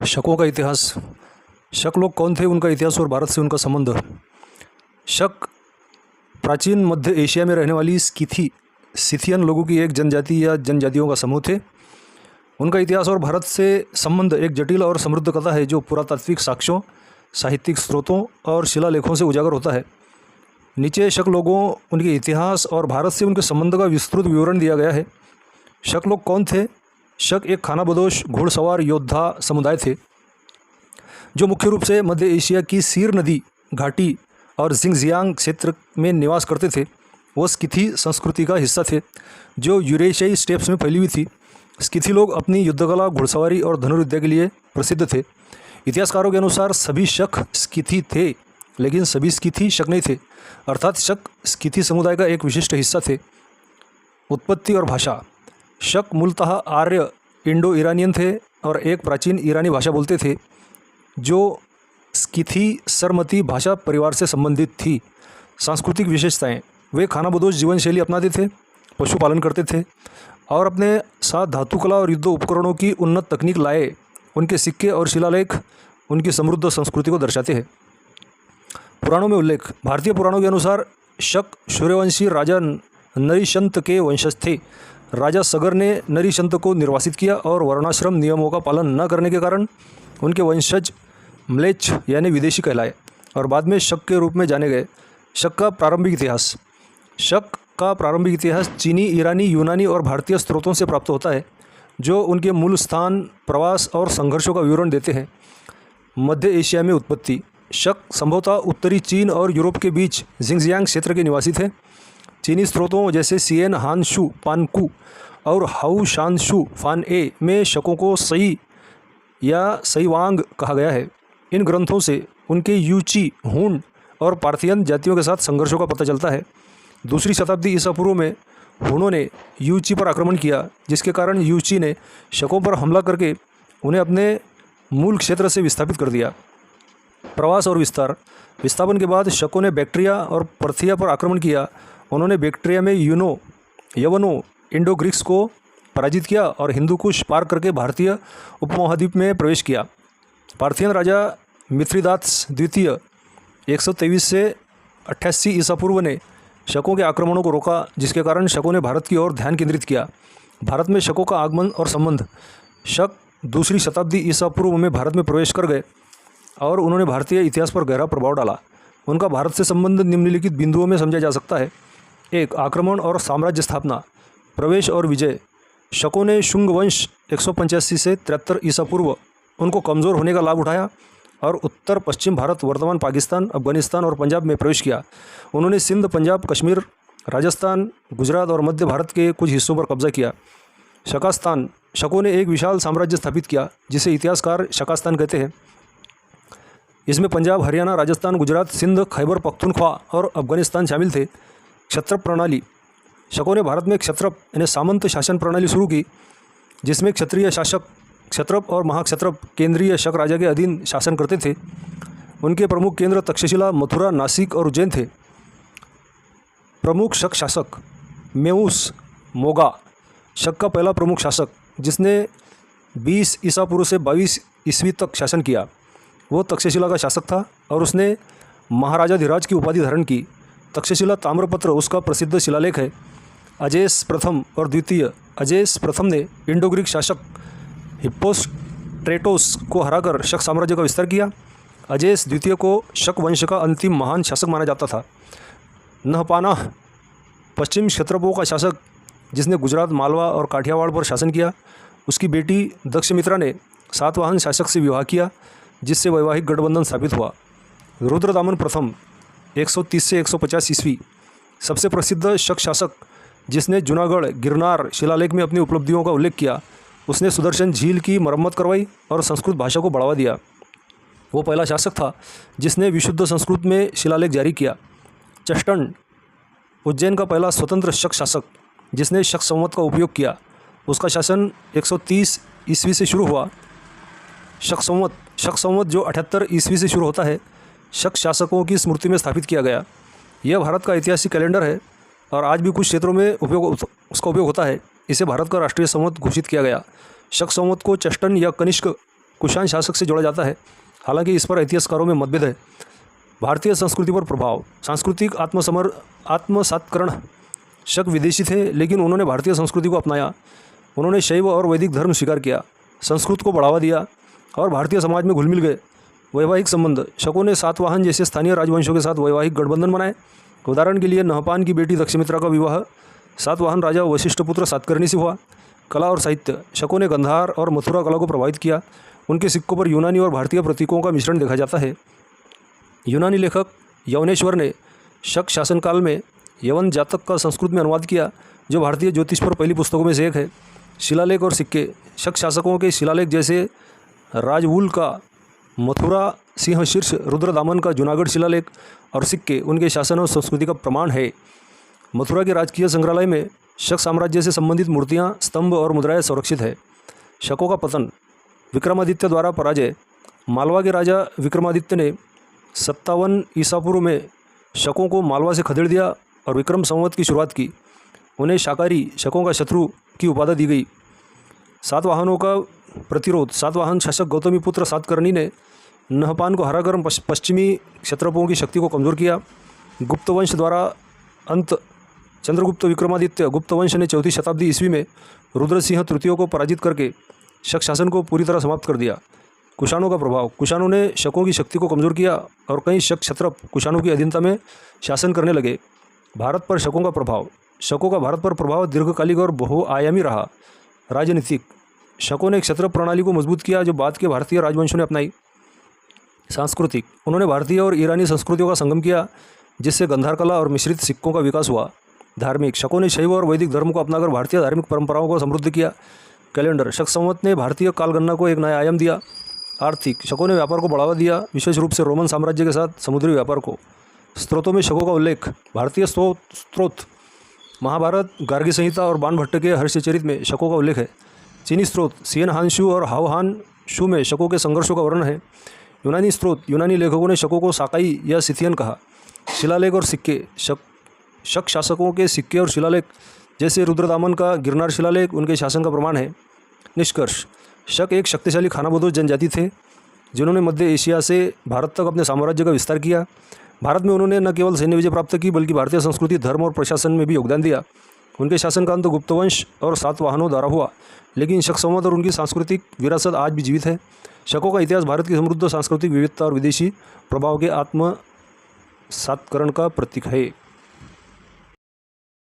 शकों का इतिहास। शक लोग कौन थे, उनका इतिहास और भारत से उनका संबंध। शक प्राचीन मध्य एशिया में रहने वाली सिथियन लोगों की एक जनजाति या जनजातियों का समूह थे। उनका इतिहास और भारत से संबंध एक जटिल और समृद्ध कथा है जो पुरातात्विक साक्ष्यों, साहित्यिक स्रोतों और शिलालेखों से उजागर होता है। नीचे शक लोगों, उनके इतिहास और भारत से उनके संबंध का विस्तृत विवरण दिया गया है। शक लोग कौन थे? शक एक खानाबदोश घुड़सवार योद्धा समुदाय थे जो मुख्य रूप से मध्य एशिया की सीर नदी घाटी और जिंगजियांग क्षेत्र में निवास करते थे। वो स्किथी संस्कृति का हिस्सा थे जो यूरेशियाई स्टेप्स में फैली हुई थी। स्किथी लोग अपनी युद्धकला, घुड़सवारी और धनुर्विद्या के लिए प्रसिद्ध थे। इतिहासकारों के अनुसार सभी शक स्किथी थे, लेकिन सभी स्किथी शक नहीं थे, अर्थात शक स्किथी समुदाय का एक विशिष्ट हिस्सा थे। उत्पत्ति और भाषा। शक मूलतः आर्य इंडो ईरानियन थे और एक प्राचीन ईरानी भाषा बोलते थे जो स्किथी सरमती भाषा परिवार से संबंधित थी। सांस्कृतिक विशेषताएं। वे खानाबदोश जीवन शैली अपनाते थे, पशुपालन करते थे और अपने साथ धातुकला और युद्ध उपकरणों की उन्नत तकनीक लाए। उनके सिक्के और शिलालेख उनकी समृद्ध संस्कृति को दर्शाते हैं। पुराणों में उल्लेख। भारतीय पुराणों के अनुसार शक सूर्यवंशी राजा नरिशंत के वंशज थे। राजा सगर ने नरिशंत को निर्वासित किया और वर्णाश्रम नियमों का पालन न करने के कारण उनके वंशज म्लेच्छ यानी विदेशी कहलाए और बाद में शक के रूप में जाने गए। शक का प्रारंभिक इतिहास। शक का प्रारंभिक इतिहास चीनी, ईरानी, यूनानी और भारतीय स्रोतों से प्राप्त होता है जो उनके मूल स्थान, प्रवास और संघर्षों का विवरण देते हैं। मध्य एशिया में उत्पत्ति। शक संभवतः उत्तरी चीन और यूरोप के बीच जिंगजियांग क्षेत्र के निवासी थे। चीनी स्रोतों जैसे सिएन हानशू पानकू और हाउ शानशू फान ए में शकों को सई या सईवांग कहा गया है। इन ग्रंथों से उनके यूची, हून और पार्थियन जातियों के साथ संघर्षों का पता चलता है। दूसरी शताब्दी ईसा पूर्व में हुनों ने यूची पर आक्रमण किया, जिसके कारण यूची ने शकों पर हमला करके उन्हें अपने मूल क्षेत्र से विस्थापित कर दिया। प्रवास और विस्तार। विस्थापन के बाद शकों ने बैक्ट्रिया और पर्थिया पर आक्रमण किया। उन्होंने बैक्ट्रिया में यवनों, इंडो ग्रीक्स को पराजित किया और हिंदू कुश पार करके भारतीय उपमहाद्वीप में प्रवेश किया। पार्थियन राजा मिथ्रिदात्स द्वितीय 123 से 88 ईसा पूर्व ने शकों के आक्रमणों को रोका, जिसके कारण शकों ने भारत की ओर ध्यान केंद्रित किया। भारत में शकों का आगमन और संबंध। शक दूसरी शताब्दी ईसा पूर्व में भारत में प्रवेश कर गए और उन्होंने भारतीय इतिहास पर गहरा प्रभाव डाला। उनका भारत से संबंध निम्नलिखित बिंदुओं में समझा जा सकता है। 1. आक्रमण और साम्राज्य स्थापना। प्रवेश और विजय। शकों ने शुंग वंश 185 से 73 ईसा पूर्व उनको कमज़ोर होने का लाभ उठाया और उत्तर पश्चिम भारत, वर्तमान पाकिस्तान, अफगानिस्तान और पंजाब में प्रवेश किया। उन्होंने सिंध, पंजाब, कश्मीर, राजस्थान, गुजरात और मध्य भारत के कुछ हिस्सों पर कब्जा किया। शकास्तान। शकों ने एक विशाल साम्राज्य स्थापित किया जिसे इतिहासकार शकास्तान कहते हैं। इसमें पंजाब, हरियाणा, राजस्थान, गुजरात, सिंध, खैबर पख्तूनख्वा और अफगानिस्तान शामिल थे। क्षत्रप प्रणाली। शकों ने भारत में क्षत्रप यानी सामंत शासन प्रणाली शुरू की, जिसमें क्षत्रिय शासक क्षत्रप और महाक्षत्रप केंद्रीय शक राजा के अधीन शासन करते थे। उनके प्रमुख केंद्र तक्षशिला, मथुरा, नासिक और उज्जैन थे। प्रमुख शक शासक। मेऊस मोगा शक का पहला प्रमुख शासक, जिसने 20 ईसा पूर्व से 22 ईस्वी तक शासन किया। वो तक्षशिला का शासक था और उसने महाराजाधिराज की उपाधि धारण की। तक्षशिला ताम्रपत्र उसका प्रसिद्ध शिलालेख है। अजेस प्रथम और द्वितीय। अजेस प्रथम ने इंडो ग्रीक शासक हिप्पोस्ट्रेटोस को हराकर शक साम्राज्य का विस्तार किया। अजेस द्वितीय को शक वंश का अंतिम महान शासक माना जाता था। नहपानाह पश्चिम क्षत्रपों का शासक, जिसने गुजरात, मालवा और काठियावाड़ पर शासन किया। उसकी बेटी दक्षमित्रा ने सातवाहन शासक से विवाह किया, जिससे वैवाहिक गठबंधन स्थापित हुआ। रुद्रदामन प्रथम 130 से 150 ईस्वी सबसे प्रसिद्ध शक शासक, जिसने जूनागढ़, गिरनार शिलालेख में अपनी उपलब्धियों का उल्लेख किया। उसने सुदर्शन झील की मरम्मत करवाई और संस्कृत भाषा को बढ़ावा दिया। वो पहला शासक था जिसने विशुद्ध संस्कृत में शिलालेख जारी किया। चष्टन उज्जैन का पहला स्वतंत्र शक शासक, जिसने शक संवत का उपयोग किया। उसका शासन 130 ईस्वी से शुरू हुआ। शक संवत जो 78 ईस्वी से शुरू होता है, शक शासकों की स्मृति में स्थापित किया गया। यह भारत का ऐतिहासिक कैलेंडर है और आज भी कुछ क्षेत्रों में उसका उपयोग होता है। इसे भारत का राष्ट्रीय संवत घोषित किया गया। शक संवत को चष्टन या कनिष्क कुषाण शासक से जोड़ा जाता है, हालांकि इस पर इतिहासकारों में मतभेद है। भारतीय संस्कृति पर प्रभाव। सांस्कृतिक आत्मसात्करण। शक विदेशी थे, लेकिन उन्होंने भारतीय संस्कृति को अपनाया। उन्होंने शैव और वैदिक धर्म स्वीकार किया, संस्कृत को बढ़ावा दिया और भारतीय समाज में घुल मिल गए। वैवाहिक संबंध। शकों ने सातवाहन जैसे स्थानीय राजवंशों के साथ वैवाहिक गठबंधन बनाए। उदाहरण के लिए नहपान की बेटी दक्षमित्रा का विवाह सातवाहन राजा वशिष्ठपुत्र सातकर्णी से हुआ। कला और साहित्य। शकों ने गंधार और मथुरा कला को प्रभावित किया। उनके सिक्कों पर यूनानी और भारतीय प्रतीकों का मिश्रण देखा जाता है। यूनानी लेखक यवनेश्वर ने शक शासनकाल में यवन जातक का संस्कृत में अनुवाद किया, जो भारतीय ज्योतिष पर पहली पुस्तकों में से एक है। शिलालेख और सिक्के। शक शासकों के शिलालेख जैसे राजवूल का मथुरा सिंह शीर्ष, रुद्रदामन का जूनागढ़ शिलालेख और सिक्के उनके शासन और संस्कृति का प्रमाण है। मथुरा के राजकीय संग्रहालय में शक साम्राज्य से संबंधित मूर्तियां, स्तंभ और मुद्राएं सुरक्षित है। शकों का पतन। विक्रमादित्य द्वारा पराजय। मालवा के राजा विक्रमादित्य ने 57 ईसा पूर्व में शकों को मालवा से खदेड़ दिया और विक्रम संवत की शुरुआत की। उन्हें शाकाहारी, शकों का शत्रु की उपाधि दी गई। सातवाहनों का प्रतिरोध। सातवाहन शासक गौतमीपुत्र सातकर्णी ने नहपान को हराकर पश्चिमी क्षत्रपों की शक्ति को कमज़ोर किया। गुप्त वंश द्वारा अंत। चंद्रगुप्त विक्रमादित्य गुप्त वंश ने 4वीं शताब्दी ईस्वी में रुद्रसिंह तृतीय को पराजित करके शक शासन को पूरी तरह समाप्त कर दिया। कुषाणों का प्रभाव। कुषाणों ने शकों की शक्ति को कमज़ोर किया और कई शक क्षत्रप कुषाणों की अधीनता में शासन करने लगे। भारत पर शकों का प्रभाव। शकों का भारत पर प्रभाव दीर्घकालिक और बहुआयामी रहा। राजनीतिक। शकों ने क्षत्रप प्रणाली को मजबूत किया, जो बाद के भारतीय राजवंशों ने अपनाई। सांस्कृतिक। उन्होंने भारतीय और ईरानी संस्कृतियों का संगम किया, जिससे गंधार कला और मिश्रित सिक्कों का विकास हुआ। धार्मिक। शकों ने शैव और वैदिक धर्म को अपनाकर भारतीय धार्मिक परंपराओं को समृद्ध किया। कैलेंडर। शक संवत ने भारतीय कालगणना को एक नया आयाम दिया। आर्थिक। शकों ने व्यापार को बढ़ावा दिया, विशेष रूप से रोमन साम्राज्य के साथ समुद्री व्यापार को। स्रोतों में शकों का उल्लेख। भारतीय स्रोत। महाभारत, गार्गी संहिता और बाणभट्ट के हर्षचरित में शकों का उल्लेख है। चीनी स्रोत। सियन हानशू और हाओ हान शू में शकों के संघर्षों का वर्णन है। यूनानी स्रोत। यूनानी लेखकों ने शकों को साकाई या सिथियन कहा। शिलालेख और सिक्के। शक शासकों के सिक्के और शिलालेख जैसे रुद्रदामन का गिरनार शिलालेख उनके शासन का प्रमाण है। निष्कर्ष। शक एक शक्तिशाली खानाबदोश जनजाति थे, जिन्होंने मध्य एशिया से भारत तक अपने साम्राज्य का विस्तार किया। भारत में उन्होंने न केवल सैन्य विजय प्राप्त की, बल्कि भारतीय संस्कृति, धर्म और प्रशासन में भी योगदान दिया। उनके शासन का अंत गुप्तवंश और सातवाहनों द्वारा हुआ, लेकिन शक संवत और उनकी सांस्कृतिक विरासत आज भी जीवित है। शकों का इतिहास भारत की समृद्ध सांस्कृतिक विविधता और विदेशी प्रभाव के आत्मसात्करण का प्रतीक है।